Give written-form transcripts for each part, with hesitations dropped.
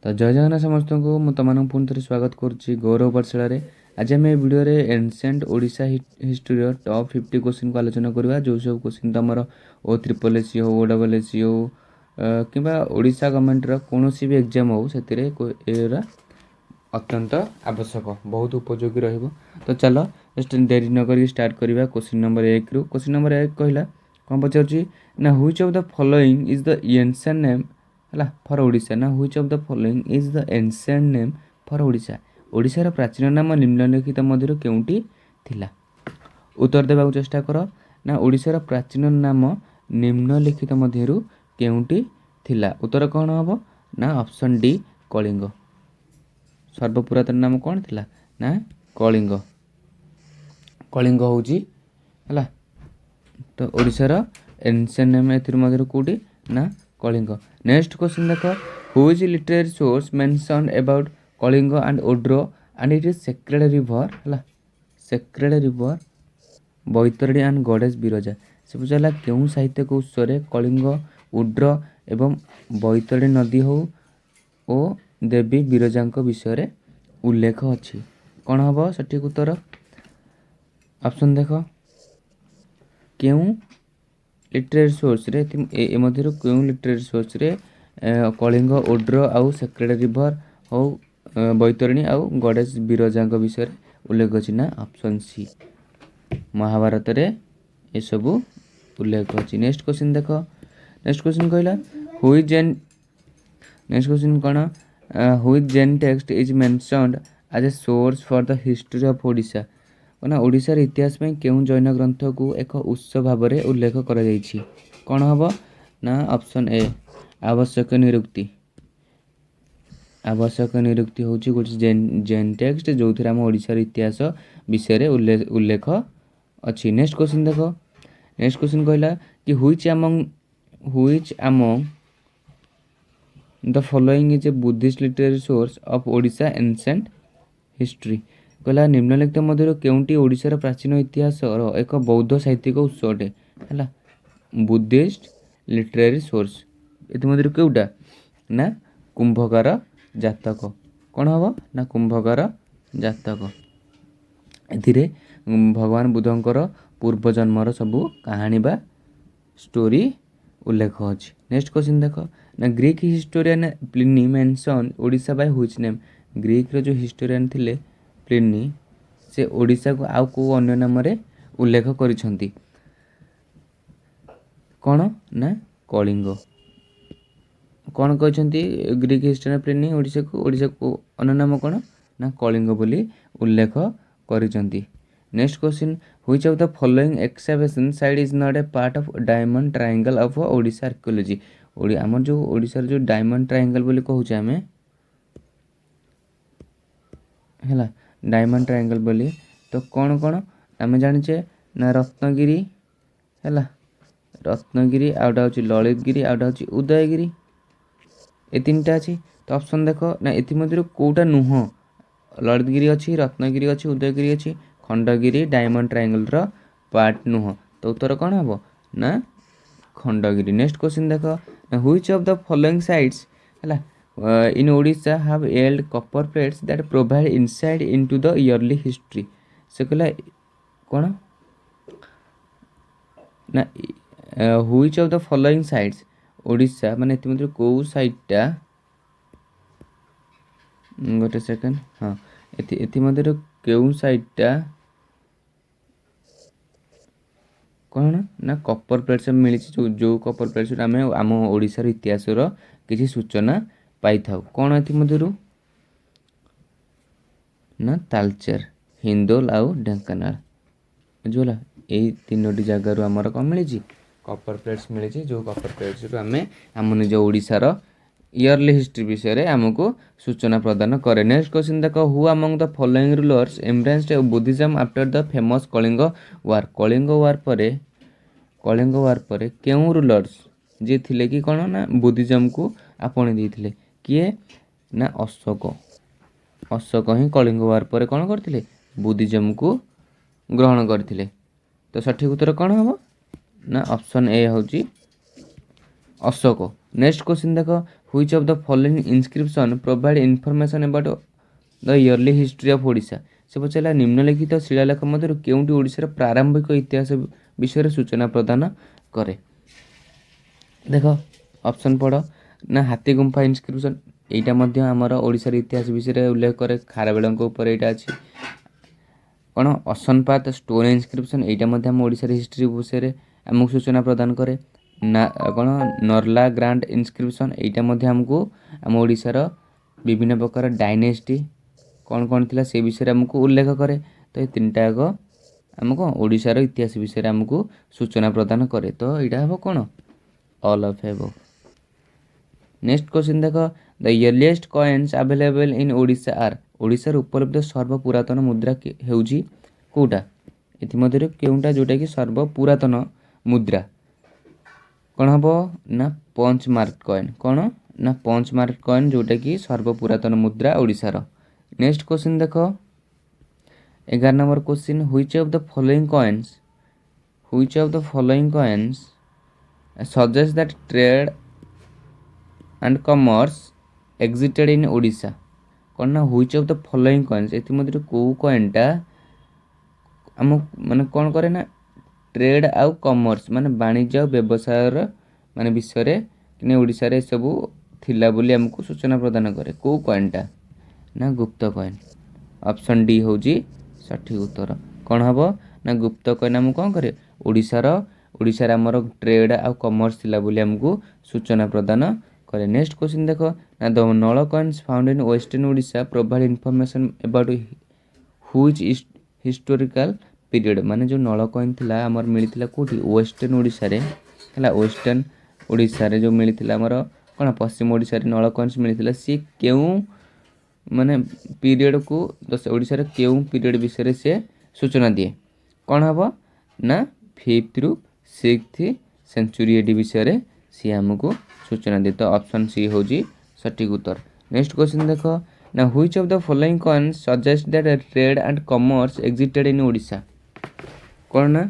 तो जय जगन्नाथ समस्त को तुम पुणी थे स्वागत करुच्ची गौरव पाठशाला। आज आम video ancient Odisha history top 50 question को आलोचना करवा। जो सब क्वेश्चन तुम OSSC हो OSSC हो कि ओडिशा गवर्नमेंट कौन भी एग्जाम हो से अत्यंत आवश्यक बहुत उपयोगी रहिबो। तो चलो जस्ट देरी न करी स्टार्ट करवा। क्वेश्चन नंबर 1 रु क्वेश्चन नंबर 1 कहला कौन पचार ना which of the following is the ancient name हला फॉर ओडिशा। ना which of the following is the ancient name for Odisha. ओडिशार प्राचीन नाम निम्नलिखित मध्य केउंटी थिला। उत्तर देबा चेष्टा कर। ना ओडिशार प्राचीन नाम निम्नलिखित मध्य केउंटी थिला। उत्तर कौन हम ना ऑप्शन डी कलिंग। सर्वपुरातन नाम कौन थिला ना कलिंग। कलिंग होउची हला। तो ओडिशार एंशिएंट नेम एथिर मध्य कोठी ना कलिंग। नेक्स्ट क्वेश्चन देखो who is literary source mentioned about Kalinga and Odra and it is sacred river हला। Sacred river Baitarani and goddess Biraja. से पचारा केउं साहित्यिक उत्स कलिंग ओड्र एवं बैतरणी नदी हो ओ देवी बिरजा विषय उल्लेख अच्छी। कौन हम सठिक उत्तर ऑप्शन देख केउं लिटरेरी सोर्स रे मध्य क्यों लिटरेरी सोर्स रे कलिंग ओड्र आउ सेक्रेड रिवर हो बैतरणी आउ गॉडेस बिरजा विषय उल्लेख अच्छी ना ऑप्शन सी महाभारत रे ये सब उल्लेख अच्छी। नेक्स्ट क्वेश्चन देख। नेक्स्ट क्वेश्चन कहला हुई जेन नेक्स्ट क्वेश्चन कौन हुई जेन text is mentioned as a source for the history of Odisha. ना ओडिशार इतिहास में केउं जैन ग्रंथ को एक उत्स भाव में उल्लेख करा जायछि। कौन हम ना ऑप्शन ए आवश्यक निरुक्ति। आवश्यक निरुक्ति हूँ गोटे जेन टेक्स्ट जो थी आम ओडिशार इतिहास विषय उल्लेख अच्छी। नेक्स्ट क्वेश्चन देख। नेक्स्ट क्वेश्चन कहला कि which among the following is a Buddhist literary source of Odisha ancient history. कहला निम्नलिखित मध्य केउंटी ओडिशार प्राचीन इतिहास एक बौद्ध साहित्यिक उत्स अटे है बुद्धिस्ट लिटरेरी सोर्स। ये केउटा ना कुंभकार जातक। कौन हम ना कुंभकार जातक। एथिरे भगवान बुद्धंकर पूर्वजन्मर सबू कहानी बा स्टोरी उल्लेख अच्छी। नेक्स्ट क्वेश्चन देख ना Greek historian Pliny mention Odisha by which name. Greek रो जो हिस्टोरियन थिले प्लिनी से ओडिशा को आउ को अन्य नाम रे उल्लेख करिसंती। कौन ना कलिंग। कौन कहते ग्रीक हिस्टोरियन प्लिनी ओडिशा को अन्य नाम कौन ना कलिंग बोली उल्लेख करिसंती। Next question which of the following excavation site is not a part of diamond triangle of Odisha archaeology. आमर जो ओडिशार जो डायमंड ट्रायंगल बोली कहूचे आमे है डायमंड ट्रायंगल बोली। तो कौन कौन आम जाचे ना रत्नगिरी है रत्नगिरी आउटा हूँ ललितगिरी आउटा हूँ उदयगिरी ये तीन टा अच्छी। तो ऑप्शन देख ना ये कौटा नुह ललितगिरी अच्छी रत्नगिरी अच्छी उदयगिरी अच्छी खंडगिरी डायमंड ट्रायंगल रो पार्ट नुह। तो उत्तर कौन हम ना खंडगिरी। नेक्स्ट क्वेश्चन देख which of the following sites है in Odisha have held copper plates that provide insight into the early history. से कहला कौन ना which of the following sites Odisha माने इतिमध्य को साइटटा गोटे सेकंड हाँ इतिमध्य केउं साइटटा कौन ना कॉपर प्लेट्स मिली जो कॉपर प्लेट्स आम आम ओडिशार इतिहास किसी सूचना पाई थाउ। कौन एमध्य ना तालचेर हिंदोल आउ ढेंकानाल बुझला यही तीनोटी जगार आमर कौन मिली कॉपर प्लेट्स मिली जो कॉपर प्लेट्स आम निज ओडिशार इयरली हिस्ट्री विषय आमको सूचना प्रदान करे। नेक्स्ट क्वेश्चन देख who among the following rulers embraced Buddhism after the famous Kalinga war. Kalinga war पर केउं रूलर्स जी थिले कि कौन ना बुद्धिज्म को आपणे देइथिले किए ना अशोक। अशोक ही कलिंग वार पर कौन करथिले बुद्धिज्म को ग्रहण करथिले। तो सठिक उत्तर कौन हम ना ऑप्शन ए होची अशोक। नेक्स्ट क्वेश्चन देख Which of the following inscription provide information about the yearly history of Odisha? ସେ ପଚାରିଲା ନିମ୍ନଲିଖିତ ଶିଳାଲେଖ ମଧ୍ୟରୁ କେଉଁଟି ଓଡ଼ିଶାର ପ୍ରାରମ୍ଭିକ ଇତିହାସ ବିଷୟରେ ସୂଚନା ପ୍ରଦାନ କରେ? ଦେଖ ଅପସନ୍ ପଢ଼ ନା ହାତୀଗୁମ୍ଫା ଇନସ୍କ୍ରିପସନ୍, ଏଇଟା ମଧ୍ୟ ଆମର ଓଡ଼ିଶାର ଇତିହାସ ବିଷୟରେ ଉଲ୍ଲେଖ କରେ, ଖାରବେଳଙ୍କ ଉପରେ ଏଇଟା ଅଛି। କ'ଣ ଅସନପାତ ଷ୍ଟୋନ୍ ଇନସ୍କ୍ରିପସନ୍, ଏଇଟା ମଧ୍ୟ ଆମ ଓଡ଼ିଶାର ହିଷ୍ଟ୍ରି ବିଷୟରେ ଆମକୁ ସୂଚନା ପ୍ରଦାନ କରେ। ନା କ'ଣ ନର୍ଲା ଗ୍ରାଣ୍ଡ ଇନସ୍କ୍ରିପସନ୍, ଏଇଟା ମଧ୍ୟ ଆମକୁ ଆମ ଓଡ଼ିଶାର ବିଭିନ୍ନ ପ୍ରକାର ଡାଇନେଷ୍ଟି କ'ଣ ଥିଲା ସେ ବିଷୟରେ ଆମକୁ ଉଲ୍ଲେଖ କରେ। ତ ଏ ତିନିଟା ଯାକ ଆମକୁ ଓଡ଼ିଶାର ଇତିହାସ ବିଷୟରେ ଆମକୁ ସୂଚନା ପ୍ରଦାନ କରେ। ତ ଏଇଟା ହେବ କ'ଣ all of above. Next question ଦେଖ the earliest coins available in Odisha are, ଓଡ଼ିଶାର ଉପଲବ୍ଧ ସର୍ବପୁରାତନ ମୁଦ୍ରା ହେଉଛି କେଉଁଟା? ଏଥିମଧ୍ୟରୁ କେଉଁଟା ଯେଉଁଟାକି ସର୍ବପୁରାତନ ମୁଦ୍ରା? କ'ଣ ହେବ ନା ପଞ୍ଚ ମାର୍କ କଏନ୍। କ'ଣ ନା ପଞ୍ଚ ମାର୍କ କଏନ୍ ଯେଉଁଟାକି ସର୍ବପୁରାତନ ମୁଦ୍ରା ଓଡ଼ିଶାର। ନେକ୍ସଟ କ୍ୱେଶ୍ଚିନ୍ ଦେଖ 11 number question which of the following coins suggest that trade and commerce existed in Odisha? କ'ଣ ନା which of the following coins, ଏଥିମଧ୍ୟରୁ କେଉଁ କଏନ୍ଟା ଆମ ମାନେ କ'ଣ କରେ ନା ଟ୍ରେଡ୍ ଆଉ କମର୍ସ ମାନେ ବାଣିଜ୍ୟ ଆଉ ବ୍ୟବସାୟର ମାନେ ବିଷୟରେ କି ଓଡ଼ିଶାରେ ଏସବୁ ଥିଲା ବୋଲି ଆମକୁ ସୂଚନା ପ୍ରଦାନ କରେ। କେଉଁ କଏନ୍ଟା ନା ଗୁପ୍ତ କଏନ୍। ଅପସନ୍ ଡି ହେଉଛି ସଠିକ୍ ଉତ୍ତର। କ'ଣ ହେବ ନା ଗୁପ୍ତ କଏନ୍ ଆମକୁ କ'ଣ କରେ ଓଡ଼ିଶାରେ ଆମର ଟ୍ରେଡ୍ ଆଉ କମର୍ସ ଥିଲା ବୋଲି ଆମକୁ ସୂଚନା ପ୍ରଦାନ କରେ। ନେକ୍ସଟ କ୍ୱେଶ୍ଚିନ୍ ଦେଖ ନା ଦ ନଳ coins ଫାଉଣ୍ଡ in western Odisha provide information about which historical period, ମାନେ ଯେଉଁ ନଳ କଏନ୍ ଥିଲା ଆମର ମିଳିଥିଲା କେଉଁଠି ୱେଷ୍ଟର୍ଣ୍ଣ ଓଡ଼ିଶାରେ ହେଲା। ୱେଷ୍ଟର୍ଣ୍ଣ ଓଡ଼ିଶାରେ ଯେଉଁ ମିଳିଥିଲା ଆମର କ'ଣ ପଶ୍ଚିମ ଓଡ଼ିଶାରେ ନଳ କଏନ୍ସ ମିଳିଥିଲା, ସିଏ କେଉଁ ମାନେ ପିରିୟଡ଼କୁ ଓଡ଼ିଶାର କେଉଁ ପିରିୟଡ଼ ବିଷୟରେ ସେ ସୂଚନା ଦିଏ? କ'ଣ ହେବ ନା 5th ରୁ 6th ସେଞ୍ଚୁରୀ ଏଡି ବିଷୟରେ ସିଏ ଆମକୁ ସୂଚନା ଦିଏ। ତ ଅପସନ୍ ସି ହେଉଛି ସଠିକ୍ ଉତ୍ତର। ନେକ୍ସଟ କ୍ୱେଶ୍ଚିନ୍ ଦେଖ ନା which of the following coins suggest that trade and commerce existed in Odisha? କ'ଣ ନା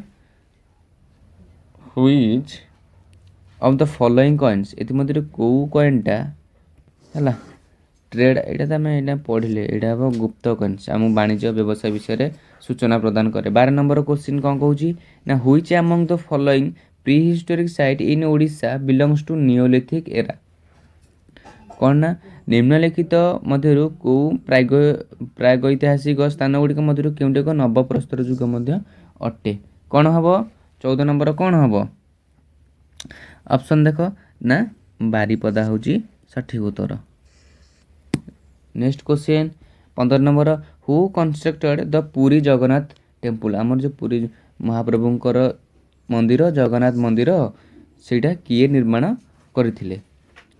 which of the following coins, ଏଥିମଧ୍ୟରୁ କେଉଁ କଏନ୍ଟା ହେଲା ଟ୍ରେଡ୍, ଏଇଟା ତ ଆମେ ଏଇଟା ପଢ଼ିଲେ, ଏଇଟା ହେବ ଗୁପ୍ତ କଏନ୍ସ, ଆମ ବାଣିଜ୍ୟ ବ୍ୟବସାୟ ବିଷୟରେ ସୂଚନା ପ୍ରଦାନ କରେ। 12 ନମ୍ବର କ୍ୱେଶ୍ଚିନ୍ କ'ଣ କହୁଛି ନା which among the following prehistoric site in Odisha belongs to neolithic era? କ'ଣ ନା ନିମ୍ନଲିଖିତ ମଧ୍ୟରୁ କେଉଁ ପ୍ରାଗୈତିହାସିକ ସ୍ଥାନ ଗୁଡ଼ିକ ମଧ୍ୟରୁ କେଉଁଟି ଏକ ନବପ୍ରସ୍ତର ଯୁଗ ମଧ୍ୟ ଅଟେ? କ'ଣ ହେବ 14 ନମ୍ବର କ'ଣ ହେବ? ଅପସନ୍ ଦେଖ ନା ବାରିପଦା ହେଉଛି ସଠିକ୍ ଉତ୍ତର। ନେକ୍ସଟ କ୍ୱେଶ୍ଚିନ୍ 15 ନମ୍ବର ହୁ କନଷ୍ଟ୍ରକ୍ଟେଡ୍ ଦ ପୁରୀ ଜଗନ୍ନାଥ ଟେମ୍ପୁଲ, ଆମର ଯେଉଁ ପୁରୀ ମହାପ୍ରଭୁଙ୍କର ମନ୍ଦିର ଜଗନ୍ନାଥ ମନ୍ଦିର ସେଇଟା କିଏ ନିର୍ମାଣ କରିଥିଲେ?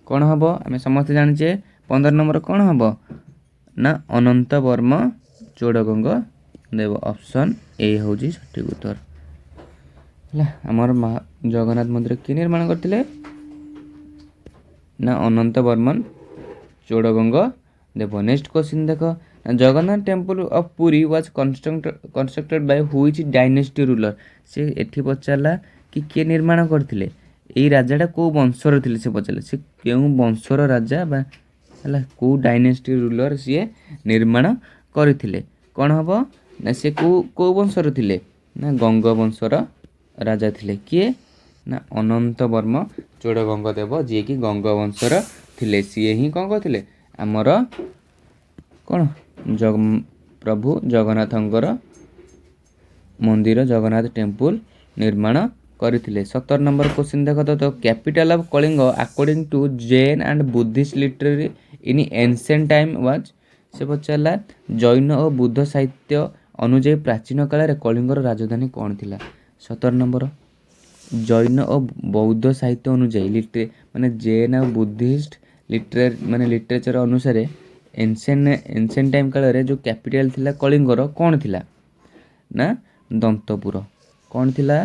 କ'ଣ ହେବ ଆମେ ସମସ୍ତେ ଜାଣିଛେ 15 ନମ୍ବର କ'ଣ ହେବ ନା ଅନନ୍ତ ବର୍ମ ଚୋଡ଼ଗଙ୍ଗ ଦେବ। ଅପସନ୍ ଏ ହେଉଛି ସଠିକ୍ ଉତ୍ତର ହେଲା। ଆମର ଜଗନ୍ନାଥ ମନ୍ଦିର କିଏ ନିର୍ମାଣ କରିଥିଲେ ନା ଅନନ୍ତ ବର୍ମନ ଚୋଡ଼ଗଙ୍ଗ ଦେବ। ନେକ୍ସଟ କ୍ୱେଶ୍ଚିନ୍ ଦେଖ Jagannath temple of Puri was constructed by which dynasty ruler? ସେ ଏଠି ପଚାରିଲା କି କିଏ ନିର୍ମାଣ କରିଥିଲେ, ଏଇ ରାଜାଟା କେଉଁ ବଂଶର ଥିଲେ ସେ ପଚାରିଲେ, ସେ କେଉଁ ବଂଶର ରାଜା ବା ହେଲା କେଉଁ ଡାଇନେଷ୍ଟି ରୁଲର ସିଏ ନିର୍ମାଣ କରିଥିଲେ? କ'ଣ ହେବ ନା ସେ କେଉଁ ବଂଶର ଥିଲେ ନା ଗଙ୍ଗ ବଂଶର ରାଜା ଥିଲେ। କିଏ ନା ଅନନ୍ତ ବର୍ମ ଚୋଡ଼ଗଙ୍ଗ ଦେବ, ଯିଏକି ଗଙ୍ଗ ବଂଶର ଥିଲେ। ସିଏ ହିଁ କ'ଣ କରିଥିଲେ ଆମର କ'ଣ ପ୍ରଭୁ ଜଗନ୍ନାଥଙ୍କର ମନ୍ଦିର ଜଗନ୍ନାଥ ଟେମ୍ପୁଲ ନିର୍ମାଣ କରିଥିଲେ। 17 ନମ୍ବର କ୍ୱେଶ୍ଚିନ୍ ଦେଖ ତ capital of Kalinga according to Jain and Buddhist literary in ancient time was? ସେ ପଚାରିଲା ଜୈନ ଓ ବୁଦ୍ଧ ସାହିତ୍ୟ ଅନୁଯାୟୀ ପ୍ରାଚୀନ କାଳରେ କଳିଙ୍ଗର ରାଜଧାନୀ କ'ଣ ଥିଲା? 17 ନମ୍ବର ଜୈନ ଓ ବୌଦ୍ଧ ସାହିତ୍ୟ ଅନୁଯାୟୀ ମାନେ ଜୈନ ଆଉ ବୁଦ୍ଧିଷ୍ଟ ଲିଟରେଚର ଅନୁସାରେ ଏନସିଏଣ୍ଟ ଟାଇମ୍ କାଳରେ ଯେଉଁ କ୍ୟାପିଟାଲ ଥିଲା କଳିଙ୍ଗର କ'ଣ ଥିଲା ନା ଦନ୍ତପୁର। କ'ଣ ଥିଲା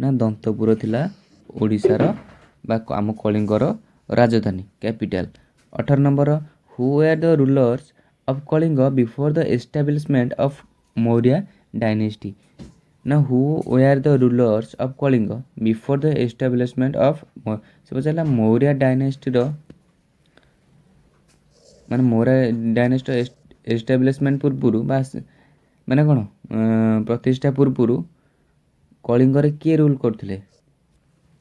ନା ଦନ୍ତପୁର ଥିଲା ଓଡ଼ିଶାର ବା ଆମ କଳିଙ୍ଗର ରାଜଧାନୀ capital. 18 number who were the rulers of Kalinga before the establishment of Maurya dynasty? ନା who were the rulers of Kalinga before the establishment of, ସେ ପଚାରିଲା ମୌର୍ୟ ଡାଇନେଷ୍ଟିର ମାନେ ମୌर्ୟ ଡାଇନେଷ୍ଟିର ଏଷ୍ଟାବ୍ଲିଶମେଣ୍ଟ ପୂର୍ବରୁ ବା ମାନେ କ'ଣ ପ୍ରତିଷ୍ଠା ପୂର୍ବରୁ କଳିଙ୍ଗରେ କିଏ ରୁଲ୍ କରୁଥିଲେ?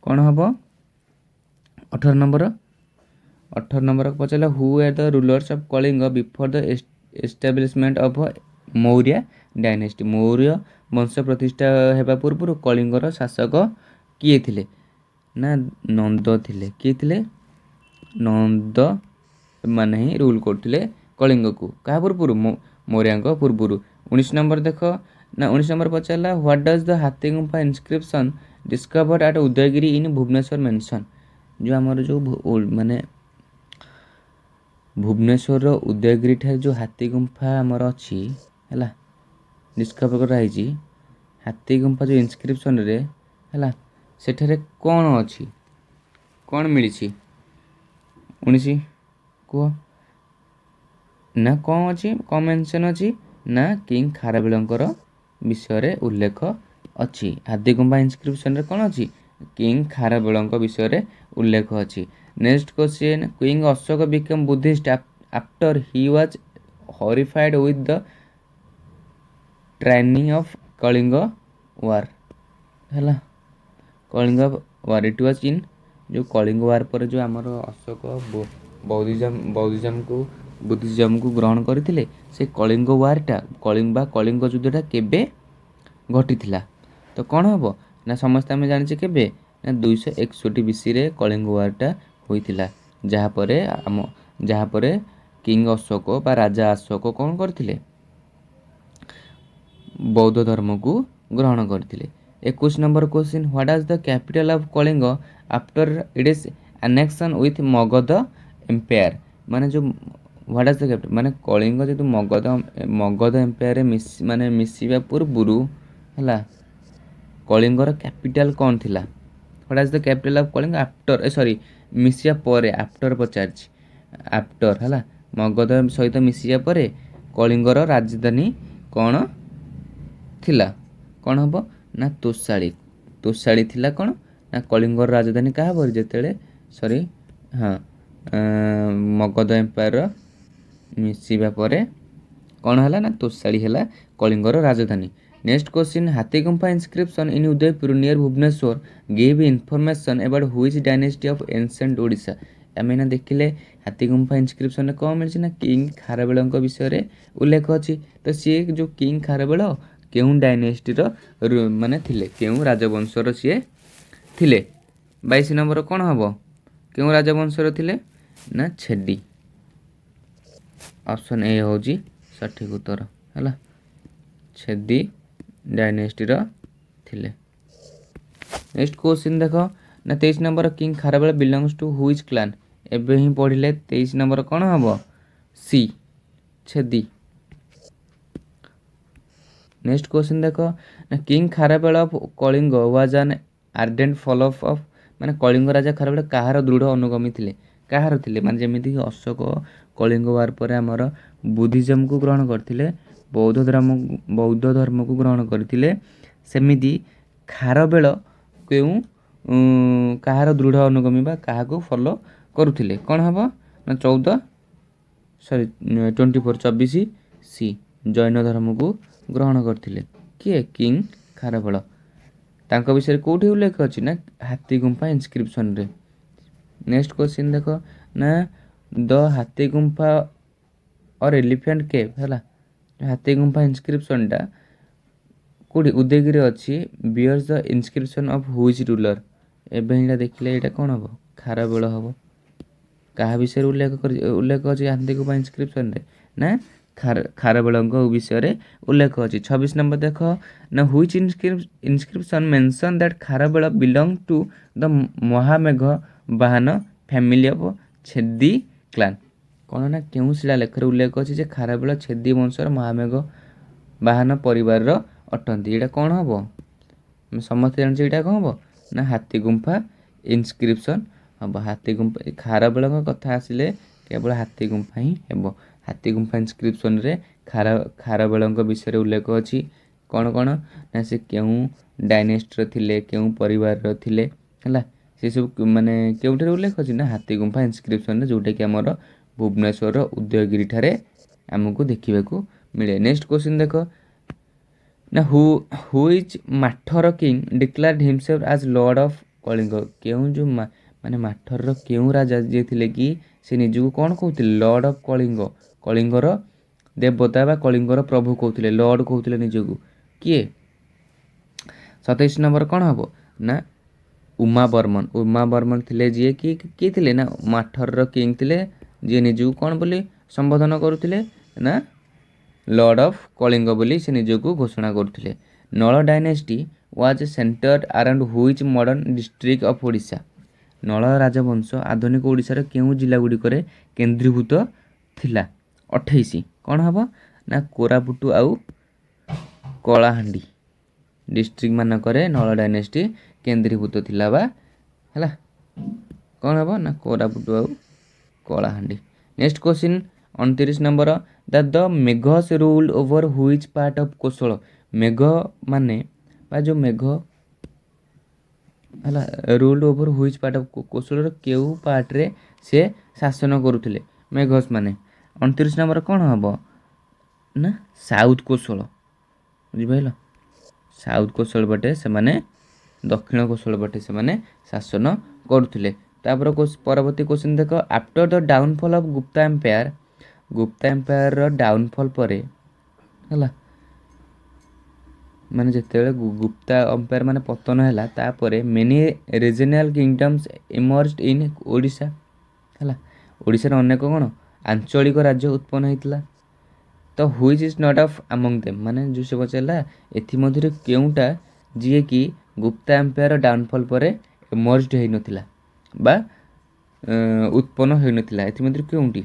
କ'ଣ ହେବ 18 ନମ୍ବର ପଚାରିଲା who are the rulers of Kalinga before the establishment of Maurya dynasty. Maurya ବଂଶ ପ୍ରତିଷ୍ଠା ହେବା ପୂର୍ବରୁ କଳିଙ୍ଗର ଶାସକ କିଏ ଥିଲେ? ନା ନନ୍ଦ ଥିଲେ। କିଏ ଥିଲେ? ନନ୍ଦ ମାନେ ହିଁ ରୁଲ୍ କରୁଥିଲେ କଳିଙ୍ଗକୁ। କାହା ପୂର୍ବରୁ? ମୌର୍ୟଙ୍କ ପୂର୍ବରୁ। 19 ନମ୍ବର ଦେଖ ନା 19 ନମ୍ବର ପଚାରିଲା what does the Hathigumpha inscription discovered at Udayagiri in Bhubaneswar mention. ଯେଉଁ ଆମର ଯେଉଁ ମାନେ ଭୁବନେଶ୍ୱରର ଉଦୟଗିରି ଠାରେ ଯେଉଁ ହାତୀଗୁମ୍ଫା ଆମର ଅଛି ହେଲା, ଡିସ୍କଭର କରାହେଇଛି। ହାତୀଗୁମ୍ଫା ଯେଉଁ ଇନସ୍କ୍ରିପସନରେ ହେଲା, ସେଠାରେ କ'ଣ ଅଛି? କ'ଣ ମିଳିଛି? 19 କୁହ ନା କ'ଣ ଅଛି? କ'ଣ ମେନସନ୍ ଅଛି? ନା କିଙ୍ଗ ଖାରବେଳଙ୍କର ବିଷୟରେ ଉଲ୍ଲେଖ ଅଛି। ହାତୀଗୁମ୍ଫା ଇନସ୍କ୍ରିପସନରେ କ'ଣ ଅଛି? କିଙ୍ଗ ଖାରବେଳଙ୍କ ବିଷୟରେ ଉଲ୍ଲେଖ ଅଛି। Next question king Ashoka became Buddhist after he was horrified with the training of Kalinga war ହେଲା। Kalinga war it was in ଯେଉଁ କଳିଙ୍ଗ ୱାର୍ ପରେ ଯେଉଁ ଆମର ଅଶୋକ ବୁଦ୍ଧିଜମକୁ ଗ୍ରହଣ କରିଥିଲେ, ସେ କଳିଙ୍ଗ ୱାର୍ଟା କଳିଙ୍ଗ ଯୁଦ୍ଧଟା କେବେ ଘଟିଥିଲା? ତ କ'ଣ ହେବ ନା ସମସ୍ତେ ଆମେ ଜାଣିଛେ କେବେ ନା 261 BCରେ କଳିଙ୍ଗ ୱାର୍ଟା ହୋଇଥିଲା। ଯାହାପରେ କିଙ୍ଗ ଅଶୋକ ବା ରାଜା ଅଶୋକ କ'ଣ କରିଥିଲେ? ବୌଦ୍ଧ ଧର୍ମକୁ ଗ୍ରହଣ କରିଥିଲେ। 21 number question what was the capital of Kalinga after its annexation with Magadha empire. ମାନେ ଯେଉଁ ହ୍ୱାଟ୍ ଆଜ୍ ଦ କ୍ୟାପିଟାଲ ମାନେ କଳିଙ୍ଗ ଯେହେତୁ ମଗଧ ଏମ୍ପାୟାରରେ ମିଶିବା ପୂର୍ବରୁ ହେଲା, କଳିଙ୍ଗର କ୍ୟାପିଟାଲ କ'ଣ ଥିଲା? What was the capital of Kalinga after ମିଶିବା ପରେ ଆଫ୍ଟର ପଚାରିଛି। ଆଫ୍ଟର ହେଲା ମଗଧ ସହିତ ମିଶିବା ପରେ କଳିଙ୍ଗର ରାଜଧାନୀ କ'ଣ ଥିଲା? କ'ଣ ହେବ ନା ତୋଷାଳୀ ଥିଲା। କ'ଣ ନା କଳିଙ୍ଗର ରାଜଧାନୀ କାହା ପରେ ଯେତେବେଳେ ମଗଧ ଏମ୍ପାୟାର ମିଶିବା ପରେ କ'ଣ ହେଲା ନା ତୋଷାଳୀ ହେଲା କଳିଙ୍ଗର ରାଜଧାନୀ। Next question Hathigumpha inscription in Udaypur near Bhubaneswar give information about which dynasty of ancient Odisha. ଆମେ ଏଇନା ଦେଖିଲେ ହାତୀଗୁମ୍ଫା ଇନସ୍କ୍ରିପସନରେ କ'ଣ ମିଳିଛି ନା କିଙ୍ଗ ଖାରବେଳଙ୍କ ବିଷୟରେ ଉଲ୍ଲେଖ ଅଛି। ତ ସିଏ ଯେଉଁ କିଙ୍ଗ ଖାରବେଳ କେଉଁ ଡାଇନେଷ୍ଟିର ମାନେ ଥିଲେ, କେଉଁ ରାଜବଂଶର ସିଏ ଥିଲେ? 22 ନମ୍ବର କ'ଣ ହେବ? କେଉଁ ରାଜବଂଶର ଥିଲେ? ନା ଛେଦି। ଅପସନ୍ ଏ ହେଉଛି ସଠିକ ଉତ୍ତର ହେଲା। ଛେଦି ଡାଇନେଷ୍ଟିର ଥିଲେ। ନେକ୍ସଟ କ୍ୱେଶ୍ଚିନ୍ ଦେଖ ନା 23 ନମ୍ବର king Kharavela belongs to which clan. ଏବେ ହିଁ ପଢ଼ିଲେ 23 ନମ୍ବର କ'ଣ ହେବ? ସି ଛେଦି। ନେକ୍ସଟ କ୍ୱେଶ୍ଚିନ୍ ଦେଖ ନା king Kharavela of Kalinga was an ardent follower of ମାନେ କଳିଙ୍ଗ ରାଜା ଖାରବେଳ କାହାର ଦୃଢ଼ ଅନୁଗାମୀ ଥିଲେ? କାହାର ଥିଲେ? ମାନେ ଯେମିତିକି ଅଶୋକ କଳିଙ୍ଗ ୱାର ପରେ ଆମର ବୁଦ୍ଧିଜମକୁ ଗ୍ରହଣ କରିଥିଲେ, ବୌଦ୍ଧ ଧର୍ମକୁ ଗ୍ରହଣ କରିଥିଲେ, ସେମିତି ଖାରବେଳ କେଉଁ କାହାର ଦୃଢ଼ ଅନୁଗାମୀ ବା କାହାକୁ ଫଲୋ କରୁଥିଲେ? କ'ଣ ହେବ ନା 24 ସି ଜୈନ ଧର୍ମକୁ ଗ୍ରହଣ କରିଥିଲେ। କିଏ? କିଙ୍ଗ ଖାରବେଳ। ତାଙ୍କ ବିଷୟରେ କେଉଁଠି ଉଲ୍ଲେଖ ଅଛି ନା ହାତୀଗୁମ୍ଫା ଇନସ୍କ୍ରିପସନରେ। ନେକ୍ସଟ କ୍ୱେଶ୍ଚିନ୍ ଦେଖ ନା the Hathigumpha or elephant cave ହେଲା। ହାତୀଗୁମ୍ଫା ଇନସ୍କ୍ରିପସନଟା କେଉଁଠି? ଉଦୟଗିରି ଅଛି। Bears the inscription of which ruler. ଏବେ ଏଇଟା ଦେଖିଲେ ଏଇଟା କ'ଣ ହେବ? ଖାରବେଳ ହେବ। କାହା ବିଷୟରେ ଉଲ୍ଲେଖ ଅଛି ହାତୀଗୁମ୍ଫା ଇନସ୍କ୍ରିପସନରେ? ନା ଖାରବେଳଙ୍କ ବିଷୟରେ ଉଲ୍ଲେଖ ଅଛି। 26 ନମ୍ବର ଦେଖ ନା which inscription mention that Kharavela belong to the ମହାମେଘ ବାହନ ଫ୍ୟାମିଲି ଅଫ୍ ଛେଦି କ୍ଲାନ୍। କ'ଣ ନା କେଉଁ ଶିଳାଲେଖରେ ଉଲ୍ଲେଖ ଅଛି ଯେ ଖାରବେଳ ଛେଦି ବଂଶର ମହାମେଘ ବାହନ ପରିବାରର ଅଟନ୍ତି? ଏଇଟା କ'ଣ ହେବ? ଆମେ ସମସ୍ତେ ଜାଣିଛେ ଏଇଟା କ'ଣ ହେବ ନା ହାତୀଗୁମ୍ଫା ଇନସ୍କ୍ରିପସନ୍ ହେବ। ହାତୀଗୁମ୍ଫା ଖାରବେଳଙ୍କ କଥା ଆସିଲେ କେବଳ ହାତୀଗୁମ୍ଫା ହିଁ ହେବ। ହାତୀଗୁମ୍ଫା ଇନସ୍କ୍ରିପସନରେ ଖାରବେଳଙ୍କ ବିଷୟରେ ଉଲ୍ଲେଖ ଅଛି। କ'ଣ ନା ସେ କେଉଁ ଡାଇନେଷ୍ଟିର ଥିଲେ, କେଉଁ ପରିବାରର ଥିଲେ ହେଲା, ସେସବୁ ମାନେ କେଉଁଠାରେ ଉଲ୍ଲେଖ ଅଛି ନା ହାତୀଗୁମ୍ଫା ଇନସ୍କ୍ରିପସନରେ, ଯେଉଁଟାକି ଆମର ଭୁବନେଶ୍ୱରର ଉଦୟଗିରି ଠାରେ ଆମକୁ ଦେଖିବାକୁ ମିଳେ। ନେକ୍ସଟ କ୍ୱେଶ୍ଚିନ୍ ଦେଖ ନା which Mathara king declared himself as lord of Kalinga. କେଉଁ ଯେଉଁ ମାନେ ମାଠରର କେଉଁ ରାଜା ଯିଏ ଥିଲେ କି ସେ ନିଜକୁ କ'ଣ କହୁଥିଲେ? ଲର୍ଡ ଅଫ୍ କଳିଙ୍ଗ, କଳିଙ୍ଗର ଦେବତା ବା କଳିଙ୍ଗର ପ୍ରଭୁ କହୁଥିଲେ, ଲର୍ଡ କହୁଥିଲେ ନିଜକୁ। କିଏ? 27 ନମ୍ବର କ'ଣ ହେବ ନା ଉମାବର୍ମନ। ଉମାବର୍ମନ ଥିଲେ ଯିଏ କି କିଏ ଥିଲେ ନା ମାଠରର କିଙ୍ଗ ଥିଲେ, ଯିଏ ନିଜକୁ କ'ଣ ବୋଲି ସମ୍ବୋଧନ କରୁଥିଲେ ନା ଲର୍ଡ ଅଫ୍ କଳିଙ୍ଗ ବୋଲି ସେ ନିଜକୁ ଘୋଷଣା କରୁଥିଲେ। ନଳ dynasty was centred around which modern district of Odisha. ନଳ ରାଜବଂଶ ଆଧୁନିକ ଓଡ଼ିଶାର କେଉଁ ଜିଲ୍ଲାଗୁଡ଼ିକରେ କେନ୍ଦ୍ରୀଭୂତ ଥିଲା? 28 କ'ଣ ହେବ ନା କୋରାପୁଟ ଆଉ କଳାହାଣ୍ଡି ଡିଷ୍ଟ୍ରିକ୍ଟ ମାନଙ୍କରେ ନଳ ଡାଇନେଷ୍ଟି କେନ୍ଦ୍ରୀଭୂତ ଥିଲା ବା ହେଲା। କ'ଣ ହେବ ନା କୋରାପୁଟ ଆଉ Kalahandi. Next question 29 number the Meghas ruled over which part of Kosala. Megha ମାନେ ବା ଯେଉଁ ମେଘ ହେଲା ruled over which part of କୋଶଳର କେଉଁ ପାର୍ଟରେ ସେ ଶାସନ କରୁଥିଲେ ମେଘସ୍ ମାନେ? 29 ନମ୍ବର କ'ଣ ହେବ ନା ସାଉଥ କୋଶଳ। ବୁଝିପାରିଲ? ସାଉଥ କୋଶଳ ପଟେ ସେମାନେ ଦକ୍ଷିଣ କୋଶଳ ପଟେ ସେମାନେ ଶାସନ କରୁଥିଲେ। ତାପରେ ପରବର୍ତ୍ତୀ କ୍ୱେଶ୍ଚିନ୍ ଦେଖ after the downfall of Gupta empire. Gupta ଏମ୍ପାୟାରର ଡାଉନଫଲ୍ ପରେ ହେଲା ମାନେ ଯେତେବେଳେ ଗୁପ୍ତା ଏମ୍ପାୟାର ମାନେ ପତନ ହେଲା ତାପରେ ମେନି ରିଜନାଲ କିଙ୍ଗଡମ୍ସ ଇମର୍ଜଡ ଇନ୍ ଓଡ଼ିଶା। ହେଲା ଓଡ଼ିଶାର ଅନେକ କ'ଣ ଆଞ୍ଚଳିକ ରାଜ୍ୟ ଉତ୍ପନ୍ନ ହେଇଥିଲା। ତ which is not of ଆମଙ୍ଗ them ମାନେ ଯେଉଁ ସେ ପଚାରିଲା ଏଥିମଧ୍ୟରୁ କେଉଁଟା ଯିଏକି ଗୁପ୍ତା ଏମ୍ପାୟାର ଡାଉନଫଲ୍ ପରେ ଏମର୍ଜଡ ହେଇନଥିଲା ବା ଉତ୍ପନ୍ନ ହୋଇନଥିଲା, ଏଥିମଧ୍ୟରୁ କେଉଁଟି?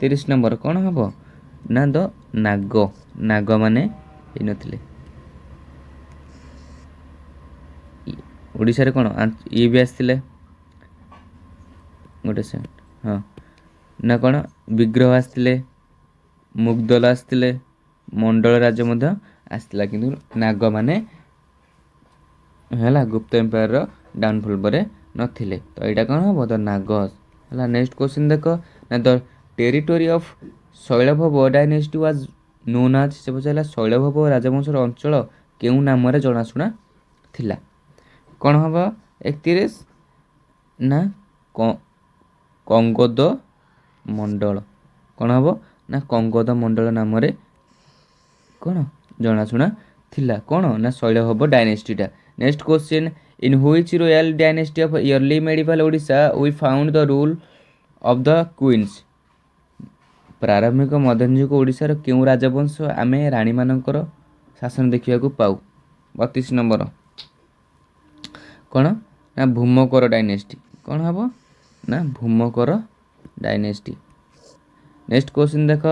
30 ନମ୍ବର କ'ଣ ହେବ ନା ଦ ନାଗମାନେ ହେଇନଥିଲେ। ଓଡ଼ିଶାରେ କ'ଣ ଇଏ ବି ଆସିଥିଲେ ଗୋଟେ ସେକେଣ୍ଡ ହଁ ନା କ'ଣ ବିଗ୍ରହ ଆସିଥିଲେ, ମୁଗଦଲ ଆସିଥିଲେ, ମଣ୍ଡଳ ରାଜ ମଧ୍ୟ ଆସିଥିଲା, କିନ୍ତୁ ନାଗମାନେ ହେଲା ଗୁପ୍ତ ଏମ୍ପାୟାରର ଡାଉନଫଲ୍ ପରେ ନଥିଲେ। ତ ଏଇଟା କ'ଣ ହେବ ଦ ନାଗସ୍ ହେଲା। ନେକ୍ସଟ କ୍ୱେଶ୍ଚିନ୍ ଦେଖ ନା the territory of Shailabhava dynasty was known as. ସେ ପଚାରିଲା ଶୈଳଭବ ରାଜବଂଶର ଅଞ୍ଚଳ କେଉଁ ନାମରେ ଜଣାଶୁଣା ଥିଲା? କ'ଣ ହେବ 31 ନା କଙ୍ଗୋଦ ମଣ୍ଡଳ। କ'ଣ ହେବ ନା କଙ୍ଗୋଦ ମଣ୍ଡଳ ନାମରେ କ'ଣ ଜଣାଶୁଣା ଥିଲା କ'ଣ ନା ଶୈଳଭବ ଡାଇନେଷ୍ଟିଟା। Next question in which royal dynasty of early medieval Odisha we found the rule of the queens. ପ୍ରାରମ୍ଭିକ ମଧ୍ୟଯୁଗ ଓଡ଼ିଶାର କେଉଁ ରାଜବଂଶ ଆମେ ରାଣୀମାନଙ୍କର ଶାସନ ଦେଖିବାକୁ ପାଉ? 32 ନମ୍ବର କ'ଣ ନା ଭୂମକର ଡାଇନେଷ୍ଟି। କ'ଣ ହେବ ନା ଭୂମକର ଡାଇନେଷ୍ଟି। ନେକ୍ସଟ କ୍ୱେଶ୍ଚିନ୍ ଦେଖ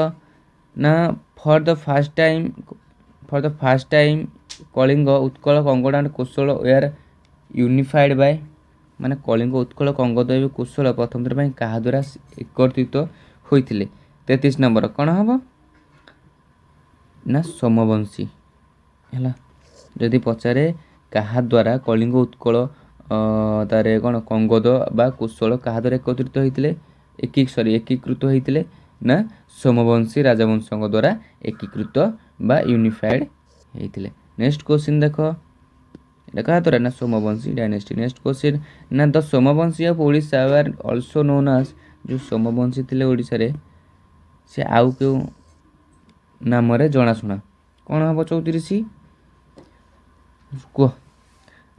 ନା for the first time Kalinga Utkal Kongoda and Kosala were unified by ମାନେ କଳିଙ୍ଗ ଉତ୍କଳ କଙ୍ଗୋଦ ଏବଂ କୋଶଳ ପ୍ରଥମ ଥର ପାଇଁ କାହା ଦ୍ୱାରା ଏକତ୍ରିତ ହୋଇଥିଲେ? 33 ନମ୍ବର କ'ଣ ହେବ ନା ସୋମବଂଶୀ ହେଲା। ଯଦି ପଚାରେ କାହା ଦ୍ୱାରା କଳିଙ୍ଗ ଉତ୍କଳ ତାରେ କ'ଣ କଙ୍ଗୋଦ ବା କୋଶଳ କାହା ଦ୍ୱାରା ଏକତ୍ରିତ ହୋଇଥିଲେ ଏକୀକୃତ ହୋଇଥିଲେ ନା ସୋମବଂଶୀ ରାଜବଂଶଙ୍କ ଦ୍ୱାରା ଏକୀକୃତ ବା ୟୁନିଫାଇଡ୍ ହେଇଥିଲେ। ନେକ୍ସଟ କ୍ୱେଶ୍ଚିନ୍ ଦେଖ ଏଇଟା କାହା ଦ୍ୱାରା ନା ସୋମବଂଶୀ ଡାଇନେଷ୍ଟି। ନେକ୍ସଟ କ୍ୱେଶ୍ଚିନ୍ ନା the Somavamshi of Odisha were also known as. ଯେଉଁ ସୋମବଂଶୀ ଥିଲେ ଓଡ଼ିଶାରେ ସେ ଆଉ କେଉଁ ନାମରେ ଜଣାଶୁଣା? କ'ଣ ହେବ 34 କୁହ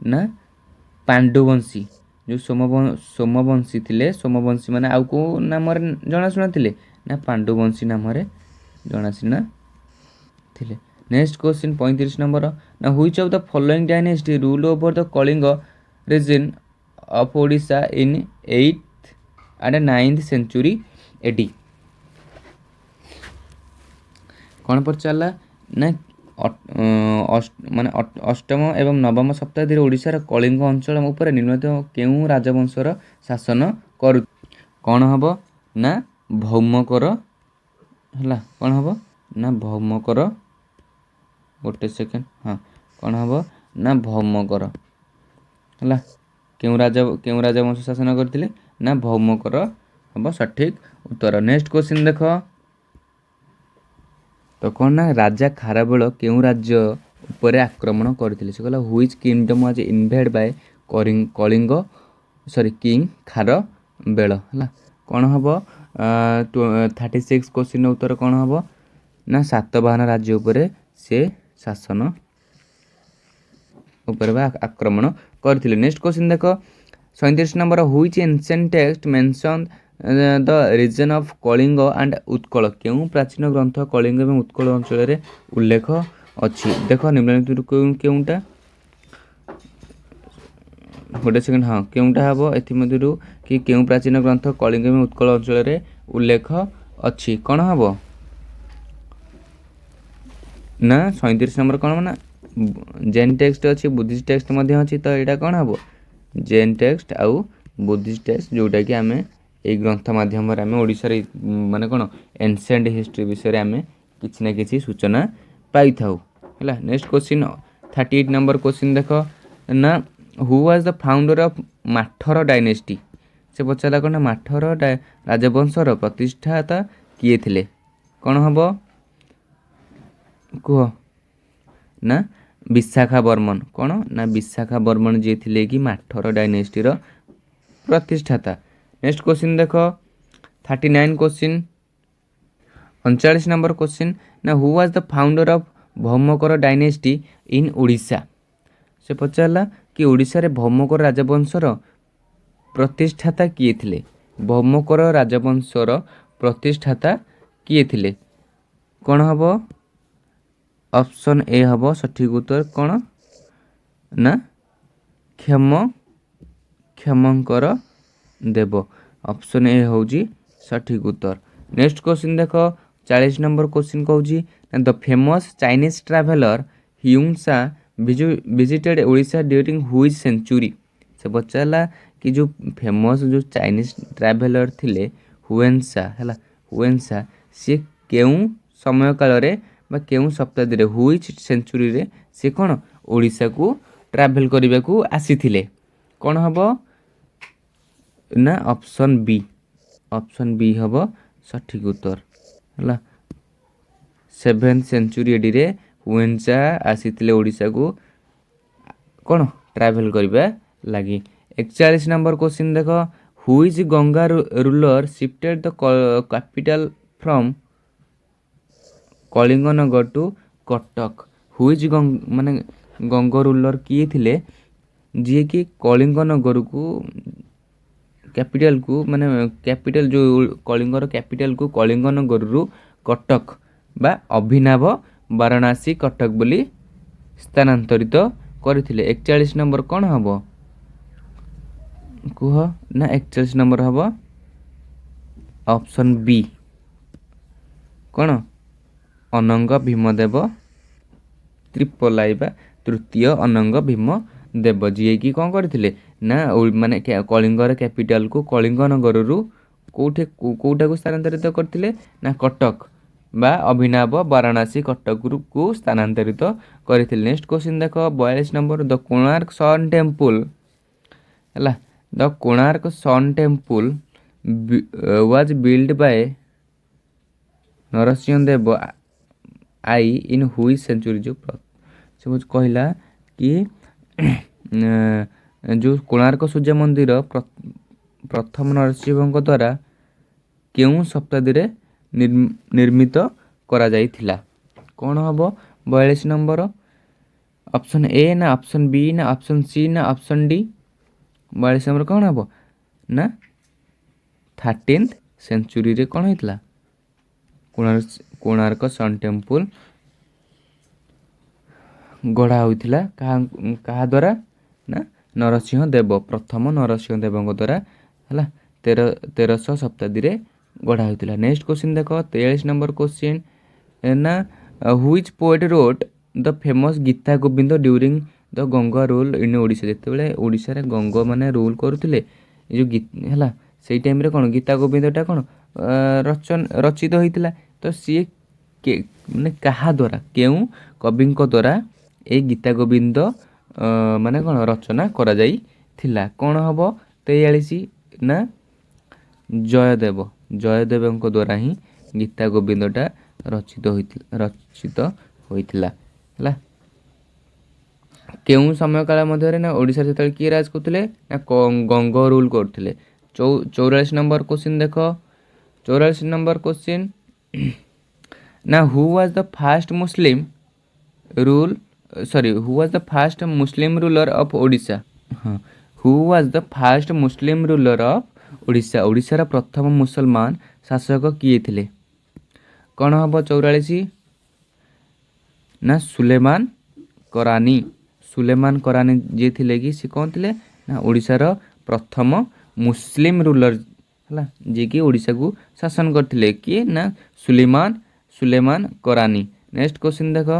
ନା ପାଣ୍ଡୁବଂଶୀ। ଯେଉଁ ସୋମବଂଶୀ ଥିଲେ ସୋମବଂଶୀ ମାନେ ଆଉ କେଉଁ ନାମରେ ଜଣାଶୁଣା ଥିଲେ ନା ପାଣ୍ଡୁବଂଶୀ ନାମରେ ଜଣାଶୁଣା ଥିଲେ। ନେକ୍ସଟ କ୍ୱେଶ୍ଚିନ୍ 35 ନମ୍ବର ନା which of the following dynasty rule over the Kalinga reason of Odisha in 8th and 9th century AD। କ'ଣ ପଚାରିଲା ନା ମାନେ ଅଷ୍ଟମ ଏବଂ ନବମ ଶତାବ୍ଦୀରେ ଓଡ଼ିଶାର କଳିଙ୍ଗ ଅଞ୍ଚଳ ଉପରେ ନିମ୍ନଲିଖିତ କେଉଁ ରାଜବଂଶର ଶାସନ କରୁ? କ'ଣ ହେବ ନା ଭୌମକର ହେଲା। କ'ଣ ହେବ ନା ଭୌମକର ଗୋଟେ ସେକେଣ୍ଡ ହଁ କ'ଣ ହେବ ନା ଭୌମକର ହେଲା। କେଉଁ ରାଜବଂଶ ଶାସନ କରିଥିଲେ ନା ଭୌମକର ହେବ ସଠିକ୍ उत्तर। नेक्स्ट क्वेश्चन देख तो कौन ना राजा खारवेल केउ राज्य उपरे आक्रमण करथिले से कहला which kingdom was invaded by Kalinga sorry king Kharavela हला कौन हबो 36 क्वेश्चन उत्तर कौन हबो ना सातवाहन राज्य उपरे से शासन उपरे बा आक्रमण करथिले। नेक्स्ट क्वेश्चन देख 37 नंबर which ancient text mention the region of Kalinga and Utkal केउ प्राचीन ग्रंथ कलिंग एवं उत्कल अंचल रे उल्लेख अछि देख निम्नलिखित केउटा गोटे सेकेंड हाँ केउटा हबो एथि मध्यरु कि केउ प्राचीन ग्रंथ कलिंग एवं उत्कल अंचल रे उल्लेख अछि कोन हबो ना 37 नंबर कौन ना जैन टेक्स्ट अच्छी बुद्धिस्ट टेक्स्ट मध्य अच्छी तो यहाँ कौन हम जैन टेक्स्ट आउ बुद्धिस्ट टेक्स्ट जोटा कि आम ये ग्रंथ मध्यम आम ओडिशा माने कौन एनसेंट हिस्ट्री विषय आम किसी ना किसी सूचना पाई था है। नेक्स्ट क्वेश्चन 38 नंबर क्वेश्चन देख ना who was the founder of Mathara dynasty से पचारा कौन माठर राजवंशर प्रतिष्ठाता किए थे कौन हम कह ना विशाखा बर्मन कौन ना विशाखा बर्मन जी थे कि माठर डायनेस्टी प्रतिष्ठाता। नेक्स्ट क्वेश्चन देख 39 क्वेश्चन 39 नंबर क्वेश्चन ना who was the founder of Bhaumakara dynasty in Odisha से पचारा कि ओडिशा रे भौमकर राजवंशर प्रतिष्ठाता किए थे भौमकर राजवंशर प्रतिष्ठाता किए थे कौन हम ऑप्शन ए हम सठिक उत्तर कौन ना क्षमंकर देव ऑप्शन ए हूँ सठिक उत्तर। नेक्स्ट क्वेश्चन देख 40 नंबर क्वेश्चन कहूँ द फेमस चाइनीज ट्रैवलर ह्यूंसा visited Odisha during which century से पचारा कि जो फेमस जो चाइनीज ट्रैवलर थिले हुएंसा है हुएंसा सी केउ समय काल रे केउ शताब्दी रे व्हिच सेंचुरी रे से कौन ओडिशा को ट्रैवल करने को आसी कौन हम ना ऑप्शन बी हम सठिक उत्तर है 7th सेंचुरी एडी रे हुएंसा आसी ओडिशा को कौन ट्रैवल करबा लगी। 41 नंबर क्वेश्चन देख which Ganga ruler shifted the capital from Kalinganagar to Cuttack which माने गंगा रूलर किए थे जी कि कलिंगनगर को कैपिटल को माने कैपिटल जो कलिंगर कैपिटल को कलिंगनगर रु कटक बा अभिनव वाराणसी कटक बोली स्थानांतरित करथिले। 41 नंबर कौन हम कह ना 41 नंबर हम ऑप्शन बी कौन अनंग भीमदेव त्रिपलाई बा तृतीय अनंग भीमदेव जी कि कौन करथिले ना माने कलिंगर कैपिटल को कलिंगनगर रु कोठा को स्थानांतरित करथिले ना कटक बा अभिनव वाराणसी कटक को स्थानांतरित करथिले। नेक्स्ट क्वेश्चन देख 42 number the Konark sun temple है the Konark sun temple was build by Narasimha Deva I in which century जो से कहला कि जो कोणार्क सूर्य मंदिर प्रथम नरसिंह द्वारा केउ शताब्दी रे निर्मित करा जाइथिला कौन हम 42 नंबर ऑप्शन ए ना ऑप्शन बी ना ऑप्शन सी ना ऑप्शन डी 42 नंबर कौन हम ना 13th सेंचुरी रे कौन होइतला कोणार्क सन टेम्पल गढ़ा होइथिला कहा द्वारा ना नरसिंह देव प्रथम नरसिंह देव द्वारा है 1300 शताब्दी रे गढ़ा होइथिला। नेक्स्ट क्वेश्चन देख 43 नंबर क्वेश्चन ना which poet wrote the famous Gita Govinda during the Ganga rule in Odisha जेतेबेले ओडिशा रे गंगा माने रूल करुथिले जो है से टाइम रे कौन गीता गोविंदटा कौन रचित होइथिला तो सी माने कहा द्वारा केउ कवि द्वारा ए गीता गोविंद माने कौन रचना करा जाई थिला कौन हम 43 ना जयदेव ଜୟଦେବଙ୍କ ଦ୍ୱାରା ହିଁ ଗୀତା ଗୋବିନ୍ଦଟା ରଚିତ ହୋଇଥିଲା ହେଲା। କେଉଁ ସମୟ କାଳ ମଧ୍ୟରେ ନା ଓଡ଼ିଶାରେ ସେତେବେଳେ କିଏ ରାଜ କରୁଥିଲେ ନା ଗଙ୍ଗ ରୁଲ୍ କରୁଥିଲେ। 44 ନମ୍ବର କ୍ୱେଶ୍ଚିନ୍ ଦେଖ। 44 ନମ୍ବର କ୍ୱେଶ୍ଚିନ୍ ନା who was the first Muslim ruler of Odisha. ହଁ, who was the first Muslim ruler of Odisha. ଓଡ଼ିଶାର ପ୍ରଥମ ମୁସଲମାନ ଶାସକ କିଏ ଥିଲେ? କ'ଣ ହେବ 44? ନା ସୁଲେମାନ କରାନି। ସୁଲେମାନ କରାନି ଯିଏ ଥିଲେ କି ସେ କ'ଣ ଥିଲେ ନା ଓଡ଼ିଶାର ପ୍ରଥମ ମୁସଲିମ୍ ରୁଲର ହେଲା, ଯିଏକି ଓଡ଼ିଶାକୁ ଶାସନ କରିଥିଲେ। କିଏ ନା ସୁଲେମାନ କରାନି। ନେକ୍ସଟ କ୍ୱେଶ୍ଚିନ୍ ଦେଖ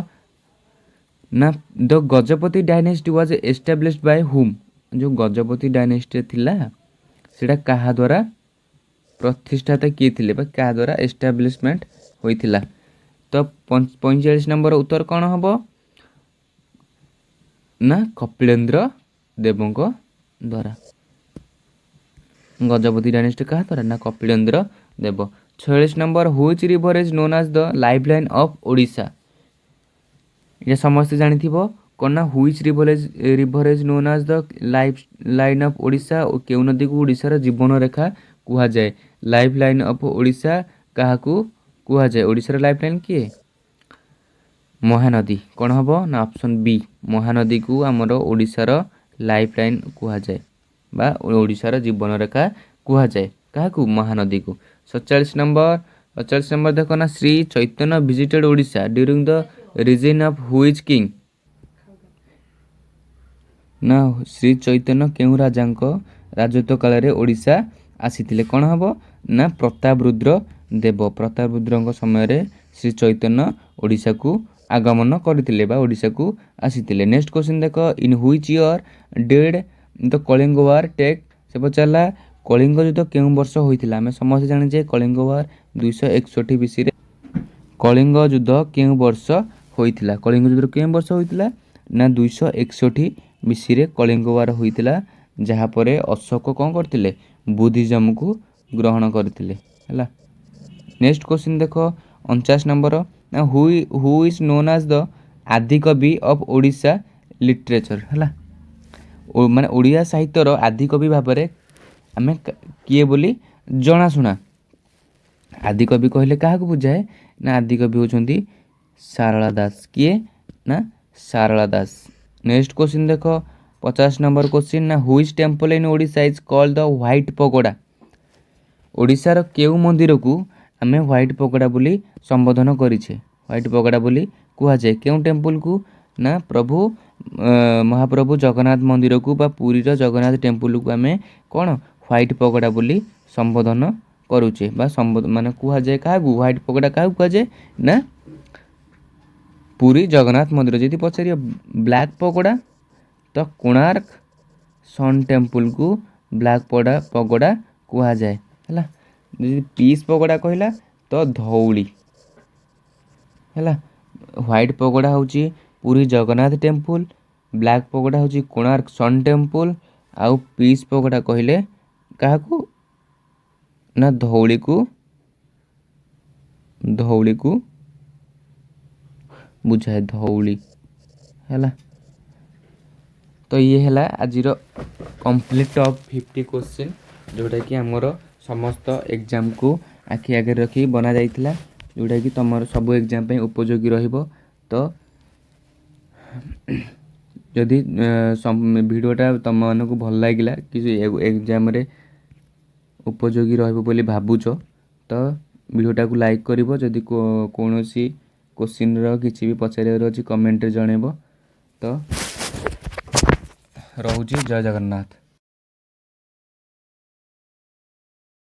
ନା the Gajapati dynasty was established by whom. ଯେଉଁ ଗଜପତି ଡାଇନେଷ୍ଟି ଥିଲା ସେଇଟା କାହା ଦ୍ୱାରା ପ୍ରତିଷ୍ଠାତା କିଏ ଥିଲେ ବା କାହା ଦ୍ୱାରା ଏଷ୍ଟାବ୍ଲିଶମେଣ୍ଟ ହୋଇଥିଲା? ତ 45 ନମ୍ବର ଉତ୍ତର କ'ଣ ହେବ ନା କପିଳେନ୍ଦ୍ର ଦେବଙ୍କ ଦ୍ୱାରା। ଗଜପତି ଡାଇନେଷ୍ଟି କାହା ଦ୍ୱାରା ନା Kapilendra Deva. 46 number which river is known as the lifeline of Odisha. এটা ସମସ୍ତେ ଜାଣିଥିବ କ'ଣ ନା which river is known as the lifeline of Odisha. ଓ କେଉଁ ନଦୀକୁ ଓଡ଼ିଶାର ଜୀବନ ରେଖା କୁହାଯାଏ? ଲାଇଫ୍ ଲାଇନ୍ ଅଫ୍ ଓଡ଼ିଶା କାହାକୁ କୁହାଯାଏ? ଓଡ଼ିଶାର ଲାଇଫ୍ ଲାଇନ୍ କିଏ? ମହାନଦୀ। କ'ଣ ହେବ ନା ଅପସନ୍ ବି ମହାନଦୀକୁ ଆମର ଓଡ଼ିଶାର ଲାଇଫ୍ ଲାଇନ୍ କୁହାଯାଏ ବା ଓଡ଼ିଶାର ଜୀବନରେଖା କୁହାଯାଏ। କାହାକୁ? ମହାନଦୀକୁ। 47 ନମ୍ବର ଦେଖ ନା Shri Chaitanya visited Odisha during the reason of which king. ନା ଶ୍ରୀ ଚୈତନ୍ୟ କେଉଁ ରାଜାଙ୍କ ରାଜତ୍ୱ କାଳରେ ଓଡ଼ିଶା ଆସିଥିଲେ? କ'ଣ ହେବ ନା ପ୍ରତାପରୁଦ୍ର ଦେବ। ପ୍ରତାପରୁଦ୍ରଙ୍କ ସମୟରେ ଶ୍ରୀ ଚୈତନ୍ୟ ଓଡ଼ିଶାକୁ ଆଗମନ କରିଥିଲେ ବା ଓଡ଼ିଶାକୁ ଆସିଥିଲେ। ନେକ୍ସଟ କ୍ୱେଶ୍ଚିନ୍ ଦେଖ in which year did the Kalinga war take. ସେ ପଚାରିଲା କଳିଙ୍ଗ ଯୁଦ୍ଧ କେଉଁ ବର୍ଷ ହୋଇଥିଲା? ଆମେ ସମସ୍ତେ ଜାଣିଛେ କଳିଙ୍ଗ ୱାର 261 BCରେ। କଳିଙ୍ଗ ଯୁଦ୍ଧ କେଉଁ ବର୍ଷ ହୋଇଥିଲା? କଳିଙ୍ଗ ଯୁଦ୍ଧ କେଉଁ ବର୍ଷ ହୋଇଥିଲା ନା 261 BCରେ କଳିଙ୍ଗ ୱାର ହୋଇଥିଲା। ଯାହାପରେ ଅଶୋକ କ'ଣ କରିଥିଲେ? ବୁଦ୍ଧିଜମକୁ ଗ୍ରହଣ କରିଥିଲେ ହେଲା। ନେକ୍ସଟ କ୍ୱେଶ୍ଚିନ୍ ଦେଖ 49 ନମ୍ବର ନା who is known as the Adikavi of Odisha literature ହେଲା। ମାନେ ଓଡ଼ିଆ ସାହିତ୍ୟର ଆଦିକବି ଭାବରେ ଆମେ କିଏ ବୋଲି ଜଣାଶୁଣା। ଆଦିକବି କହିଲେ କାହାକୁ ବୁଝାଏ ନା ଆଦିକବି ହେଉଛନ୍ତି ସାରଳା ଦାସ। କିଏ ନା ସାରଳା ଦାସ। ନେକ୍ସଟ କ୍ୱେଶ୍ଚିନ୍ ଦେଖ 50 ନମ୍ବର କ୍ୱେଶ୍ଚିନ୍ ନା which temple in Odisha is called the white pagoda. ଓଡ଼ିଶାର କେଉଁ ମନ୍ଦିରକୁ ଆମେ ହ୍ୱାଇଟ୍ ପଗୋଡ଼ା ବୋଲି ସମ୍ବୋଧନ କରିଛେ? ହ୍ୱାଇଟ୍ ପଗୋଡ଼ା ବୋଲି କୁହାଯାଏ। କେଉଁ ଟେମ୍ପଲକୁ ନା ମହାପ୍ରଭୁ ଜଗନ୍ନାଥ ମନ୍ଦିରକୁ ବା ପୁରୀର ଜଗନ୍ନାଥ ଟେମ୍ପଲକୁ ଆମେ କ'ଣ ହ୍ୱାଇଟ୍ ପଗୋଡ଼ା ବୋଲି ସମ୍ବୋଧନ କରୁଛେ ବା ମାନେ କୁହାଯାଏ। କାହାକୁ? ହ୍ୱାଇଟ୍ ପଗୋଡ଼ା କାହାକୁ କୁହାଯାଏ ନା ପୁରୀ ଜଗନ୍ନାଥ ମନ୍ଦିର। ଯଦି ପଚାରିବ ବ୍ଲାକ୍ ପଗୋଡ଼ା ତ କୋଣାର୍କ ସନ୍ ଟେମ୍ପଲକୁ ବ୍ଲାକ୍ ପଗୋଡ଼ା କୁହାଯାଏ ହେଲା। ଯଦି ପିସ୍ ପଗୋଡ଼ା କହିଲା ତ ଧଉଳି ହେଲା। ହ୍ୱାଇଟ୍ ପଗୋଡ଼ା ହେଉଛି ପୁରୀ ଜଗନ୍ନାଥ ଟେମ୍ପୁଲ, ବ୍ଲାକ୍ ପଗୋଡ଼ା ହେଉଛି କୋଣାର୍କ ସନ୍ ଟେମ୍ପୁଲ, ଆଉ ପିସ୍ ପଗୋଡ଼ା କହିଲେ କାହାକୁ ନା ଧଉଳିକୁ ବୁଝାଏ। ଧଉଳି ହେଲା। ତ ଇଏ ହେଲା ଆଜିର କମ୍ପ୍ଲିଟ୍ ଅଫ୍ 50 କ୍ୱେଶ୍ଚିନ୍ ଯେଉଁଟାକି ଆମର ସମସ୍ତ ଏକ୍ଜାମ୍କୁ ଆଖି ଆଗରେ ରଖି ବନାଯାଇଥିଲା, ଯେଉଁଟାକି ତୁମର ସବୁ ଏକ୍ଜାମ୍ ପାଇଁ ଉପଯୋଗୀ ରହିବ। ତ ଯଦି ଭିଡ଼ିଓଟା ତୁମମାନଙ୍କୁ ଭଲ ଲାଗିଲା କି ଏକ୍ଜାମ୍ରେ ଉପଯୋଗୀ ରହିବ ବୋଲି ଭାବୁଛ ତ ଭିଡ଼ିଓଟାକୁ ଲାଇକ୍ କରିବ। ଯଦି କୌଣସି କ୍ୱେଶ୍ଚିନ୍ର କିଛି ବି ପଚାରିବାର ଅଛି କମେଣ୍ଟରେ ଜଣାଇବ। ତ ରହୁଛି। ଜୟ ଜଗନ୍ନାଥ।